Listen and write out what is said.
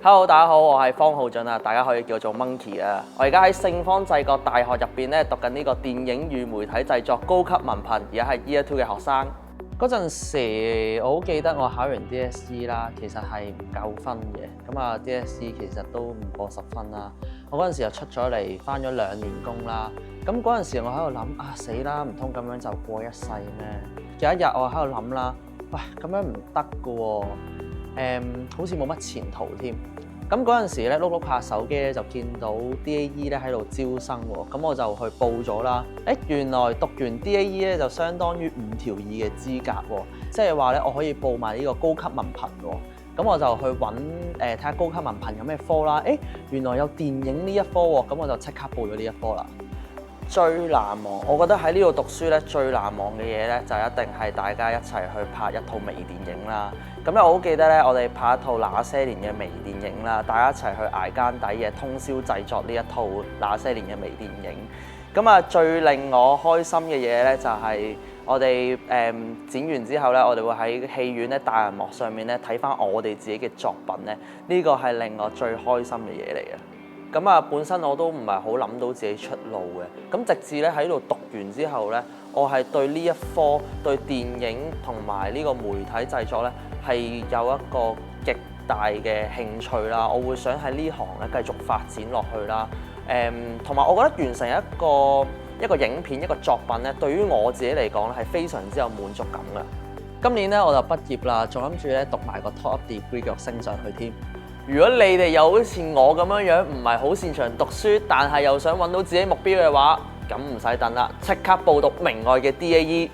Hello，大家好，我係方浩俊啊，大家可以叫做 Monkey 啊。我而家喺聖方濟各大學入邊咧讀緊呢個電影與媒體製作高級文憑，而家係 Year 2嘅學生。嗰陣時我好記得我考完 DSE 啦，其實係唔夠分嘅，咁啊 DSE 其實都唔過10分啦。我嗰陣時又出咗嚟，返咗2年工啦。咁嗰陣時我喺度諗死啦，唔通咁樣就過一世咩？有一日我喺度諗啦，喂，咁樣唔得㗎喎，好似冇乜前途添。咁嗰陣時咧，碌碌下手機咧就見到 DAE 咧喺度招生喎，咁我就去報咗啦。原來讀完 DAE 咧就相當於5條2嘅資格喎，即係話咧我可以報埋呢個高級文憑喎。咁我就去揾睇下高級文憑有咩科啦。原來有電影呢一科喎，咁我就即刻報咗呢一科啦。最難忘，我覺得喺呢度讀書咧最難忘嘅嘢咧，就一定係大家一齊去拍一套微電影啦。咁咧，我好記得咧，我哋拍一套那些年嘅微電影啦，大家一齊去捱更抵夜通宵製作呢一套那些年嘅微電影。咁啊，最令我開心嘅嘢咧，就係我哋剪完之後咧，我哋會喺戲院咧大銀幕上面咧睇翻我哋自己嘅作品咧，呢個係令我最開心嘅嘢嚟嘅。咁啊，本身我都唔係好諗到自己出路嘅，咁直至咧喺度讀完之後咧，我係對呢一科對電影同埋呢個媒體製作咧係有一個極大嘅興趣啦。我會想喺呢行咧繼續發展落去啦。同埋我覺得完成一個影片一個作品咧，對於我自己嚟講咧係非常之有滿足感嘅。今年咧我就畢業啦，仲諗住咧讀埋個 top degree 繼續升上去添。如果你哋又好似我咁樣唔係好擅長讀書，但係又想揾到自己目標嘅話，咁唔使等啦，即刻報讀明愛嘅 DAE。